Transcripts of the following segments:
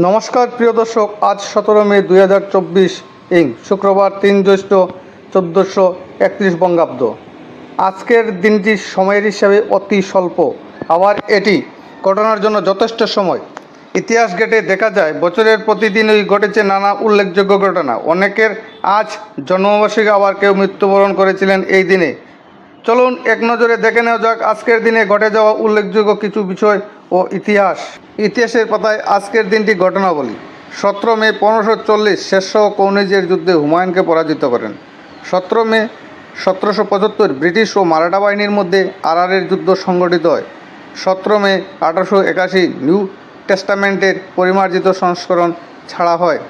নমস্কার প্রিয় দর্শক, আজ 17 মে 2024 শুক্রবার 3 জ্যৈষ্ঠ 1431 বঙ্গাব্দ। আজকের দিনটি সময়ের হিসাবে অতি স্বল্প, আবার এটি ঘটনার জন্য যথেষ্ট সময়। ইতিহাস ঘেঁটে দেখা যায় বছরের প্রতিদিনই ঘটেছে নানা উল্লেখযোগ্য ঘটনা। অনেকের আজ জন্মবার্ষিকী, আবার কেউ মৃত্যুবরণ করেছিলেন এই দিনে। চলুন এক নজরে দেখে নেওয়া যাক আজকের দিনে ঘটে যাওয়া উল্লেখযোগ্য কিছু বিষয় ও ইতিহাসের পাতায় আজকের দিনটি ঘটনাবলী। 17 মে 1540 শেরশাহ কনৌজের যুদ্ধে হুমায়ুনকে পরাজিত করেন। 17 মে 1775 ব্রিটিশ ও মারাঠা বাহিনীর মধ্যে আরারের যুদ্ধ সংঘটিত হয়। 17 মে 1881 নিউ টেস্টামেন্টের পরিমার্জিত সংস্করণ ছাড়া হয়।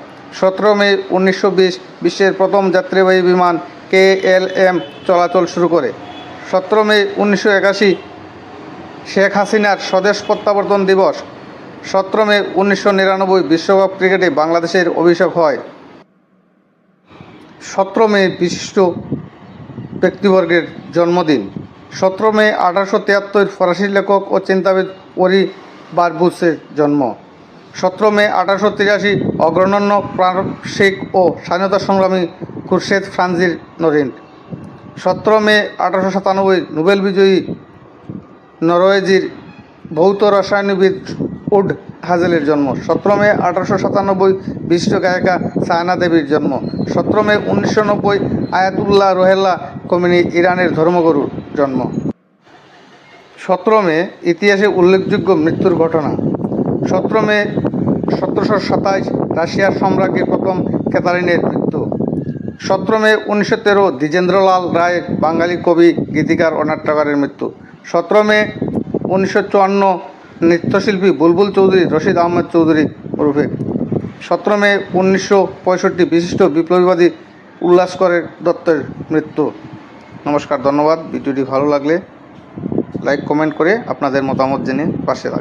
17 মে 1920 বিশ্বের প্রথম যাত্রীবাহী বিমান KLM চলাচল শুরু করে। 17 মে 1981 শেখ হাসিনার স্বদেশ প্রত্যাবর্তন দিবস। 17 মে 1999 বিশ্বকাপ ক্রিকেটে বাংলাদেশের অভিষেক হয়। 17 মে বিশিষ্ট ব্যক্তিবর্গের জন্মদিন। 17 মে 1873 ফরাসি লেখক ও চিন্তাবিদ ওরি বারবুসের জন্ম। 17 মে 1883 অগ্রগণ্য প্রান্তিক ও স্বাধীনতা সংগ্রামী খুরশেদ ফ্রাঞ্জির নরিন। 17 মে 1897 নোবেল বিজয়ী নরওয়েজির ভৌত রসায়নবিদ উড হাজেলের জন্ম। 17 মে 1897 বিশিষ্ট গায়িকা সায়না দেবীর জন্ম। 17 মে 1990 আয়াতুল্লাহ রুহুল্লাহ খোমেনি ইরানের ধর্মগুরুর জন্ম। 17 মে ইতিহাসে উল্লেখযোগ্য মৃত্যুর ঘটনা। 17 মে 1727 রাশিয়ার সম্রাজ্ঞী প্রথম ক্যাথারিনের মৃত্যু। 17 মে 1913 দ্বিজেন্দ্রলাল রায়ের বাঙালি কবি, গীতিকার ও নাট্যকারের মৃত্যু। 17 মে 1954 নৃত্যশিল্পী বুলবুল চৌধুরী রশিদ আহমেদ চৌধুরী ওরফে। 17 মে 1965 বিশিষ্ট বিপ্লবীবাদী উল্লাসকর দত্তের মৃত্যু। নমস্কার, ধন্যবাদ। ভিডিওটি ভালো লাগলে লাইক কমেন্ট করে আপনাদের মতামত জেনে পাশে থাকুন।